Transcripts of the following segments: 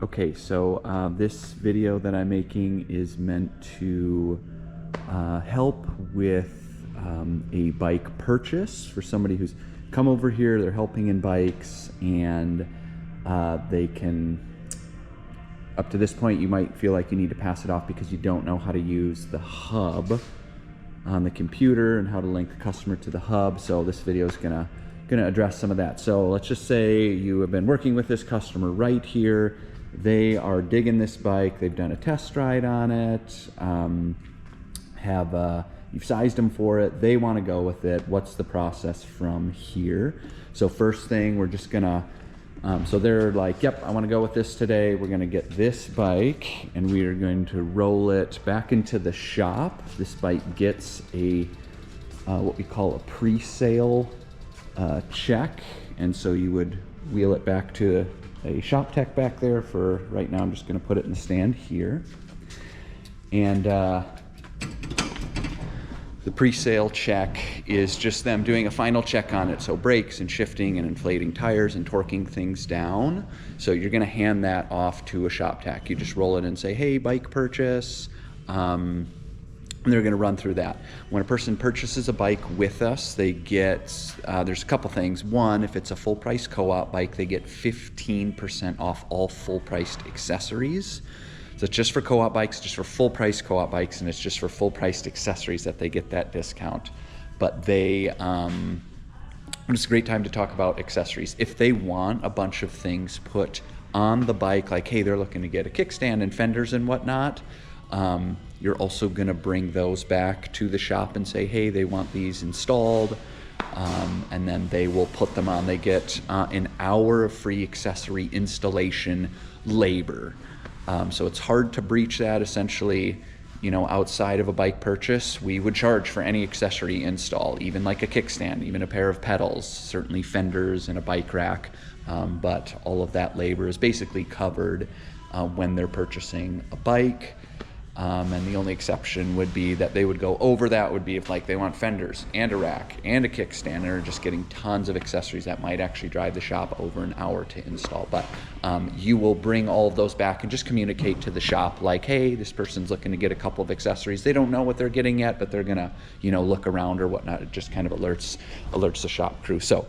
Okay, so this video that I'm making is meant to help with a bike purchase for somebody who's come over here, they're helping in bikes, and they can, up to this point, you might feel like you need to pass it off because you don't know how to use the hub on the computer and how to link the customer to the hub. So this video is gonna address some of that. So let's just say you have been working with this customer right here. They are digging this bike. They've done a test ride on it. You've sized them for it. They want to go with it. What's the process from here? So first thing, we're just gonna, so they're like, yep, I want to go with this today. We're gonna get this bike and we are going to roll it back into the shop. This bike gets a, what we call a pre-sale check. And so you would wheel it back to a shop tech back there. For right now, I'm just going to put it in the stand here. And the pre-sale check is just them doing a final check on it. So brakes and shifting and inflating tires and torquing things down. So you're going to hand that off to a shop tech. You just roll it and say, hey, bike purchase. And they're going to run through that. When a person purchases a bike with us, they get, there's a couple things. One, if it's a full price co-op bike, they get 15% off all full priced accessories. So it's just for co-op bikes, just for full price co-op bikes, and it's just for full priced accessories that they get that discount. But they, it's a great time to talk about accessories. If they want a bunch of things put on the bike, like, hey, they're looking to get a kickstand and fenders and whatnot, you're also going to bring those back to the shop and say, hey, they want these installed, and then they will put them on. They get an hour of free accessory installation labor. So it's hard to breach that. Essentially, you know, outside of a bike purchase, we would charge for any accessory install, even like a kickstand, even a pair of pedals, certainly fenders and a bike rack. But all of that labor is basically covered when they're purchasing a bike. And the only exception would be that they would go over that would be if like they want fenders and a rack and a kickstand, and they're just getting tons of accessories that might actually drive the shop over an hour to install. But you will bring all of those back and just communicate to the shop like, hey, this person's looking to get a couple of accessories. They don't know what they're getting yet, but they're gonna, you know, look around or whatnot. It just kind of alerts the shop crew. So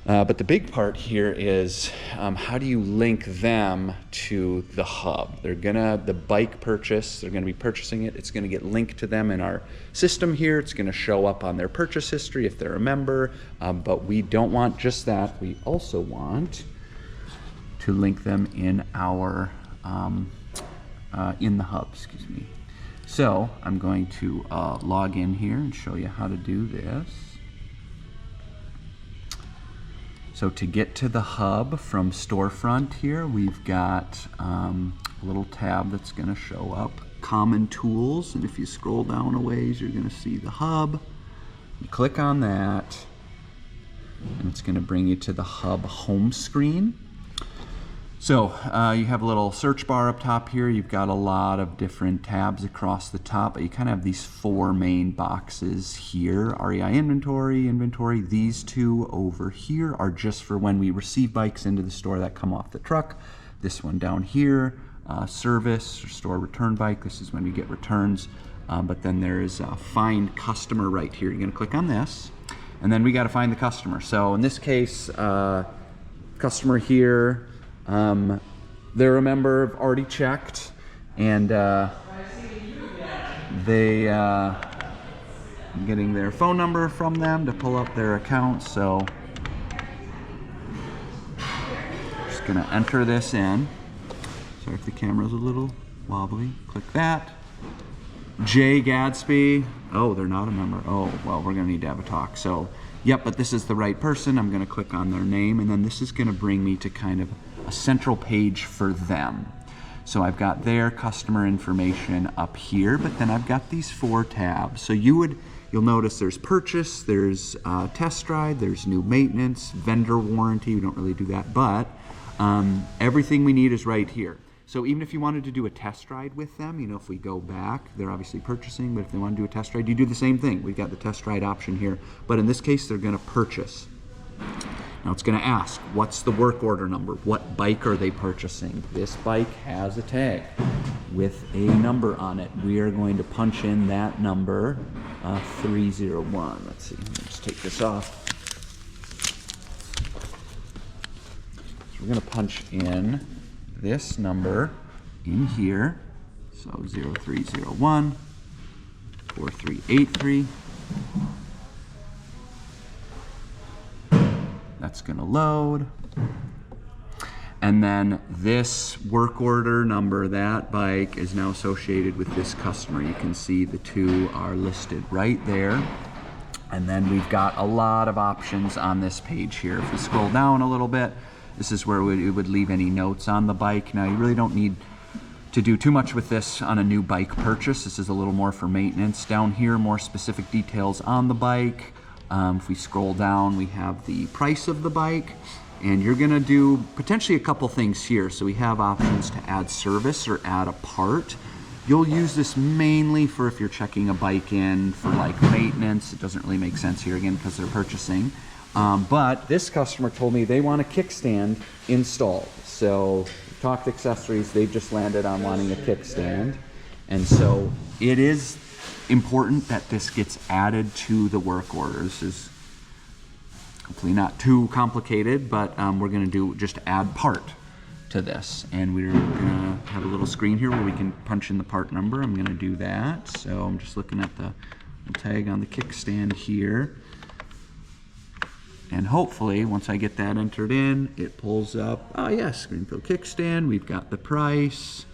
but the big part here is how do you link them to the hub? The bike purchase, they're gonna be purchasing it. It's gonna get linked to them in our system here. It's gonna show up on their purchase history if they're a member, but we don't want just that. We also want to link them in our, in the hub, excuse me. So I'm going to log in here and show you how to do this. So to get to the hub from storefront here, we've got a little tab that's going to show up, common tools, and if you scroll down a ways, you're going to see the hub. You click on that, and it's going to bring you to the hub home screen. So you have a little search bar up top here. You've got a lot of different tabs across the top, but you kind of have these four main boxes here. REI inventory. These two over here are just for when we receive bikes into the store that come off the truck. This one down here, service or store return bike. This is when you get returns. But then there is find customer right here. You're gonna click on this, and then we gotta find the customer. So in this case, customer here, they're a member, have already checked, and I'm getting their phone number from them to pull up their account. So just gonna enter this in. Sorry if the camera's a little wobbly. Click that. Jay Gadsby. Oh, they're not a member. Oh, well, we're gonna need to have a talk. So, yep, but this is the right person. I'm gonna click on their name, and then this is gonna bring me to kind of a central page for them. So I've got their customer information up here, but then I've got these four tabs. So you'll notice there's purchase, there's test ride, there's new maintenance, vendor warranty. We don't really do that, but everything we need is right here. So even if you wanted to do a test ride with them, you know, if we go back, they're obviously purchasing, but if they want to do a test ride, you do the same thing. We've got the test ride option here, but in this case, they're going to purchase. Now it's going to ask, what's the work order number? What bike are they purchasing? This bike has a tag with a number on it. We are going to punch in that number, 301. Let's see, let me just take this off. So we're going to punch in this number in here. So 0301 4383. That's going to load. And then this work order number, that bike is now associated with this customer. You can see the two are listed right there. And then we've got a lot of options on this page here. If we scroll down a little bit, this is where it would leave any notes on the bike. Now you really don't need to do too much with this on a new bike purchase. This is a little more for maintenance. Down here, more specific details on the bike. If we scroll down, we have the price of the bike, and you're gonna do potentially a couple things here. So we have options to add service or add a part. You'll use this mainly for if you're checking a bike in for like maintenance. It doesn't really make sense here again because they're purchasing. But this customer told me they want a kickstand installed. So Talked Accessories, they've just landed on wanting a kickstand. And so it is important that this gets added to the work order. This is hopefully not too complicated, but we're going to do just add part to this. And we're going to have a little screen here where we can punch in the part number. I'm going to do that. So I'm just looking at the tag on the kickstand here. And hopefully, once I get that entered in, it pulls up, oh yes, Greenfield kickstand. We've got the price.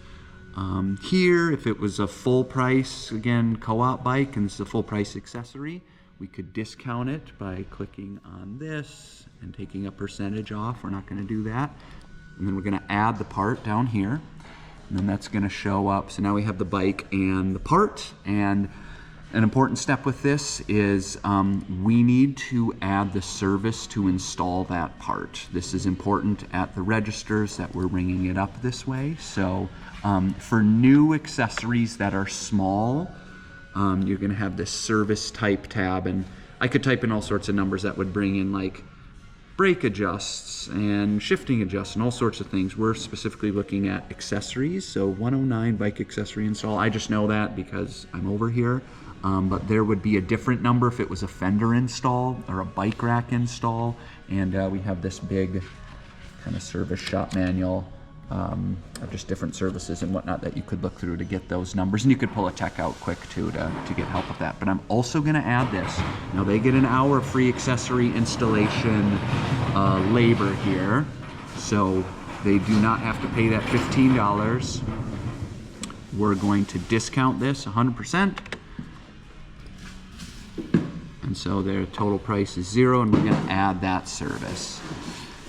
Here, if it was a full price, again, co-op bike, and this is a full price accessory, we could discount it by clicking on this and taking a percentage off. We're not going to do that. And then we're going to add the part down here. And then that's going to show up. So now we have the bike and the part. And an important step with this is we need to add the service to install that part. This is important at the registers that we're ringing it up this way. So for new accessories that are small, you're going to have this service type tab, and I could type in all sorts of numbers that would bring in like brake adjusts and shifting adjusts and all sorts of things. We're specifically looking at accessories, so 109 bike accessory install. I just know that because I'm over here. But there would be a different number if it was a fender install or a bike rack install. And we have this big kind of service shop manual of just different services and whatnot that you could look through to get those numbers. And you could pull a tech out quick too to get help with that. But I'm also going to add this. Now they get an hour of free accessory installation labor here. So they do not have to pay that $15. We're going to discount this 100%. And so their total price is $0, and we're going to add that service.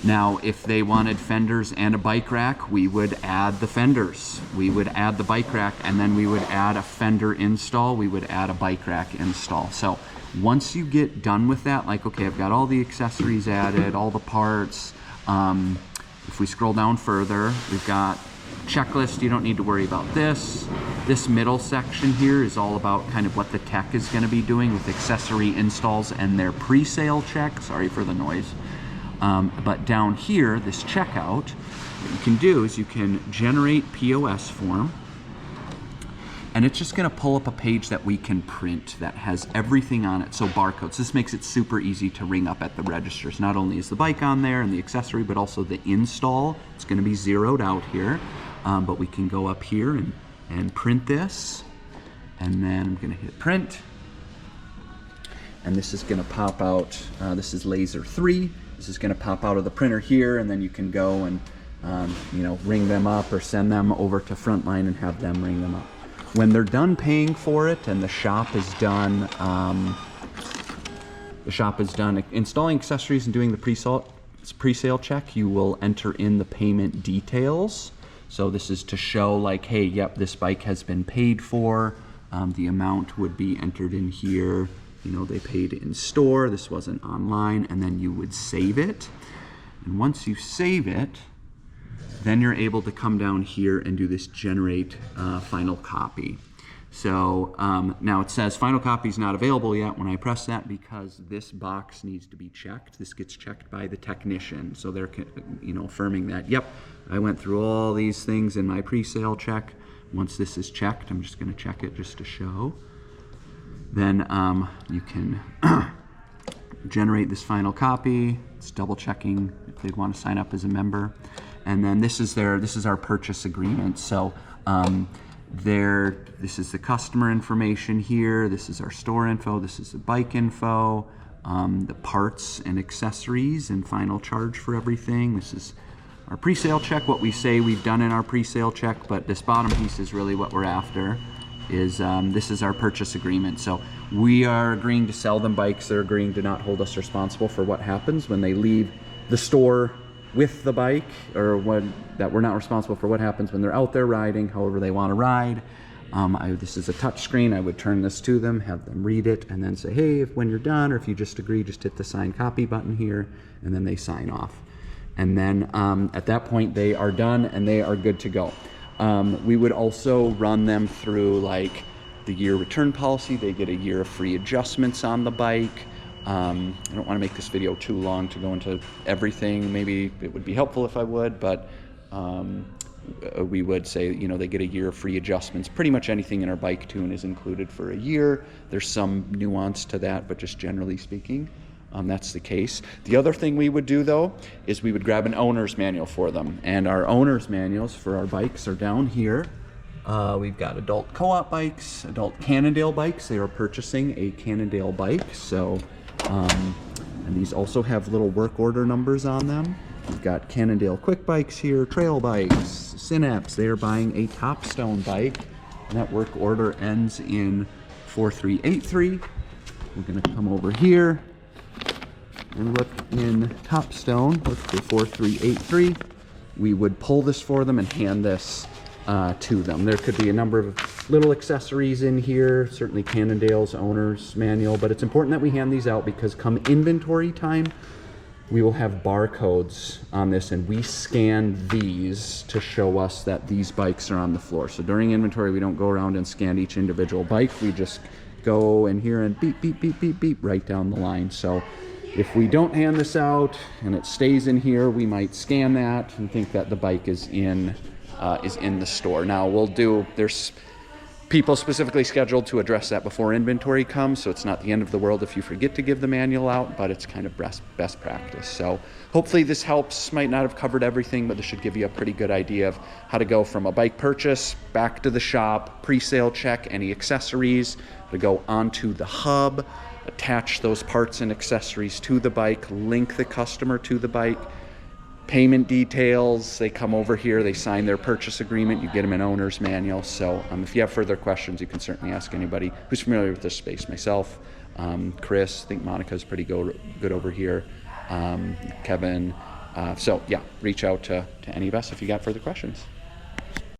Now, if they wanted fenders and a bike rack, we would add the fenders. We would add the bike rack, and then we would add a fender install. We would add a bike rack install. So once you get done with that, like, okay, I've got all the accessories added, all the parts. If we scroll down further, we've got checklist. You don't need to worry about this. This middle section here is all about kind of what the tech is going to be doing with accessory installs and their pre-sale check. Sorry for the noise. But down here, this checkout, what you can do is you can generate POS form, and it's just going to pull up a page that we can print that has everything on it. So barcodes. This makes it super easy to ring up at the registers. Not only is the bike on there and the accessory, but also the install. It's going to be zeroed out here. But we can go up here and print this, and then I'm going to hit print, and this is going to pop out. This is laser 3. This is going to pop out of the printer here, and then you can go and ring them up or send them over to Frontline and have them ring them up. When they're done paying for it and the shop is done, installing accessories and doing the pre-sale check, you will enter in the payment details. So this is to show like, hey, yep, this bike has been paid for. The amount would be entered in here. You know, they paid in store. This wasn't online. And then you would save it. And once you save it, then you're able to come down here and do this generate final copy. So now it says final copy is not available yet when I press that, because this box needs to be checked. This gets checked by the technician. So they're, affirming that, yep, I went through all these things in my pre-sale check. Once this is checked, I'm just going to check it just to show. Then you can generate this final copy. It's double checking if they want to sign up as a member. And then this is our purchase agreement. So this is the customer information here. This is our store info. This is the bike info, the parts and accessories and final charge for everything. This is our pre-sale check, what we say we've done in our pre-sale check, but this bottom piece is really what we're after. This is our purchase agreement. So we are agreeing to sell them bikes. They're agreeing to not hold us responsible for what happens when they leave the store with the bike, or that we're not responsible for what happens when they're out there riding, however they want to ride. This is a touch screen. I would turn this to them, have them read it, and then say, hey, when you're done, or if you just agree, just hit the sign copy button here, and then they sign off. And then at that point, they are done and they are good to go. We would also run them through like the year return policy. They get a year of free adjustments on the bike. I don't want to make this video too long to go into everything. Maybe it would be helpful if I would, but we would say, they get a year of free adjustments. Pretty much anything in our bike tune is included for a year. There's some nuance to that, but just generally speaking, that's the case. The other thing we would do, though, is we would grab an owner's manual for them. And our owner's manuals for our bikes are down here. We've got adult co-op bikes, adult Cannondale bikes. They are purchasing a Cannondale bike. So, and these also have little work order numbers on them. We've got Cannondale quick bikes here, trail bikes, Synapse. They are buying a Topstone bike, and that work order ends in 4383. We're going to come over here and look in Topstone, look for 4383. We would pull this for them and hand this to them. There could be a number of little accessories in here, certainly Cannondale's owner's manual, but it's important that we hand these out because come inventory time, we will have barcodes on this, and we scan these to show us that these bikes are on the floor. So during inventory, we don't go around and scan each individual bike. We just go in here and beep, beep, beep, beep, beep, right down the line. So if we don't hand this out and it stays in here, we might scan that and think that the bike is in the store. Now there's people specifically scheduled to address that before inventory comes, so it's not the end of the world if you forget to give the manual out, but it's kind of best practice. So hopefully this helps. Might not have covered everything, but this should give you a pretty good idea of how to go from a bike purchase back to the shop, pre-sale check any accessories, to go onto the hub, attach those parts and accessories to the bike, link the customer to the bike, payment details, they come over here, they sign their purchase agreement, you get them an owner's manual. So if you have further questions, you can certainly ask anybody who's familiar with this space. Myself, Chris, I think Monica's pretty good over here, Kevin. So yeah, reach out to any of us if you got further questions.